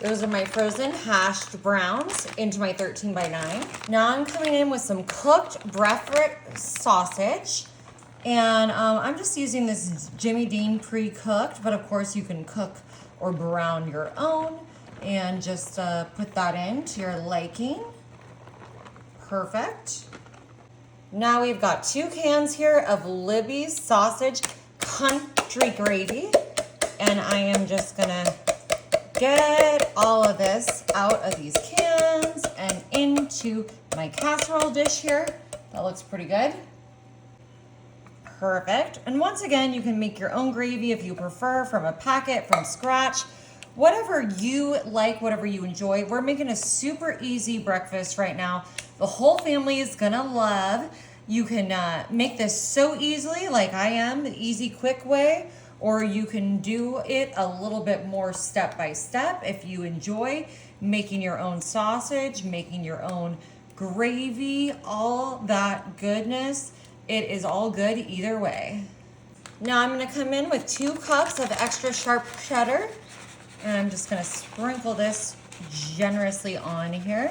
Those are my frozen hashed browns into my 13 by 9. Now I'm coming in with some cooked breakfast sausage. And I'm just using this Jimmy Dean pre-cooked, but of course you can cook or brown your own and just put that in to your liking. Perfect. Now we've got 2 cans here of Libby's sausage country gravy. And I am just gonna get all of this out of these cans and into my casserole dish here. That looks pretty good. Perfect. And once again, you can make your own gravy if you prefer, from a packet, from scratch, whatever you like, whatever you enjoy. We're making a super easy breakfast right now. The whole family is gonna love. You can make this so easily, like I am, the easy, quick way, or you can do it a little bit more step by step if you enjoy making your own sausage, making your own gravy, all that goodness. It is all good either way. Now I'm gonna come in with 2 cups of extra sharp cheddar, and I'm just gonna sprinkle this generously on here.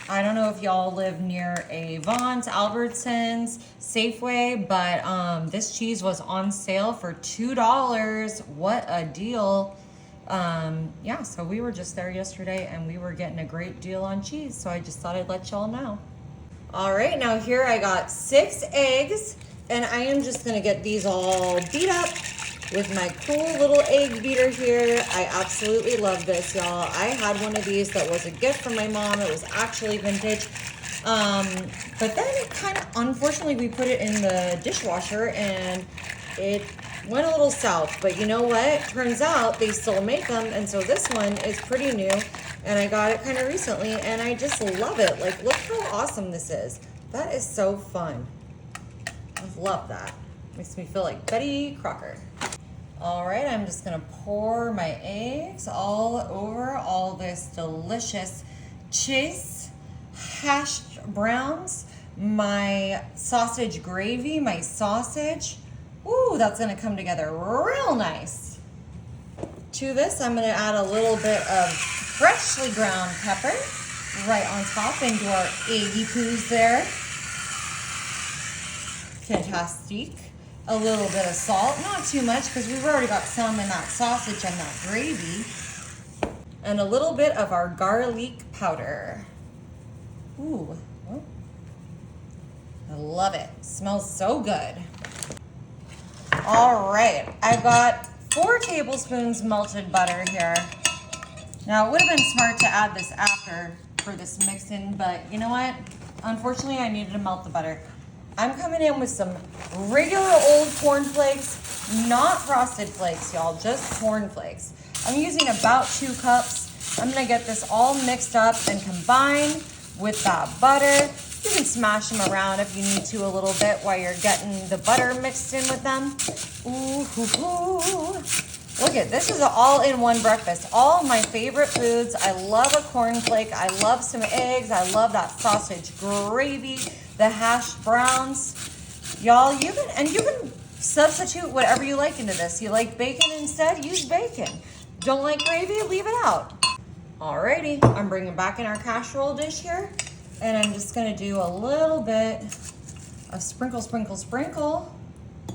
I don't know if y'all live near a Vaughn's, Albertsons, Safeway, but this cheese was on sale for $2. What a deal. Yeah, so we were just there yesterday and we were getting a great deal on cheese, so I just thought I'd let y'all know. All right, now here I got 6 eggs, and I am just gonna get these all beat up with my cool little egg beater here. I absolutely love this, y'all. I had one of these that was a gift from my mom. It was actually vintage. But then it kind of, unfortunately, we put it in the dishwasher and it went a little south. But you know what? Turns out they still make them, and so this one is pretty new. And I got it kind of recently, and I just love it. Like, look how awesome this is. That is so fun. I love that. Makes me feel like Betty Crocker. All right, I'm just gonna pour my eggs all over all this delicious cheese, hashed browns, my sausage gravy, my sausage. Ooh, that's gonna come together real nice. To this, I'm gonna add a little bit of freshly ground pepper right on top into our eggy poos there. Fantastic. A little bit of salt, not too much because we've already got some in that sausage and that gravy. And a little bit of our garlic powder. Ooh, I love it. Smells so good. All right, I've got 4 tablespoons melted butter here. Now, it would have been smart to add this after for this mix-in, but you know what? Unfortunately, I needed to melt the butter. I'm coming in with some regular old corn flakes, not frosted flakes, y'all, just corn flakes. I'm using about 2 cups. I'm gonna get this all mixed up and combined with that butter. You can smash them around if you need to a little bit while you're getting the butter mixed in with them. Ooh, hoo, hoo. Look at this, is an all-in-one breakfast. All my favorite foods. I love a corn flake. I love some eggs. I love that sausage gravy, the hashed browns. Y'all, you can substitute whatever you like into this. You like bacon instead? Use bacon. Don't like gravy? Leave it out. Alrighty, I'm bringing back in our casserole dish here, and I'm just gonna do a little bit of sprinkle, sprinkle, sprinkle.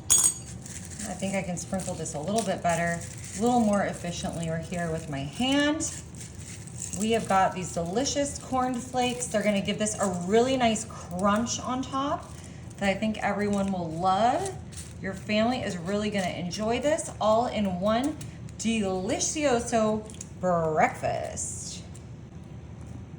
I think I can sprinkle this a little bit better, a little more efficiently right here with my hand. We have got these delicious corn flakes. They're gonna give this a really nice crunch on top that I think everyone will love. Your family is really gonna enjoy this all in one delicioso breakfast.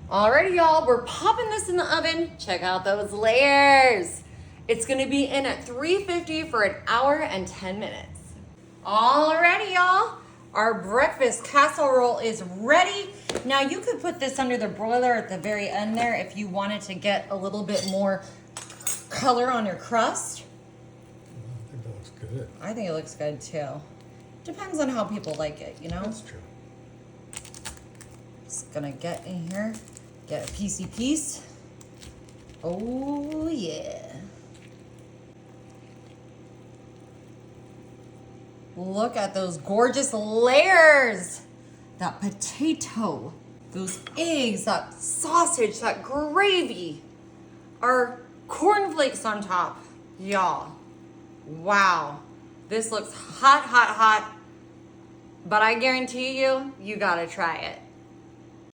Alrighty, y'all, we're popping this in the oven. Check out those layers. It's gonna be in at 350 for an hour and 10 minutes. Alrighty, y'all. Our breakfast casserole is ready. Now you could put this under the broiler at the very end there if you wanted to get a little bit more color on your crust. I think that looks good. I think it looks good too. Depends on how people like it, you know? That's true. Just gonna get in here, get a piecey piece. Oh yeah. Look at those gorgeous layers. that potato, those eggs, that sausage, that gravy, our cornflakes on top. Y'all, wow. This looks hot, hot, hot. But I guarantee you, you gotta try it.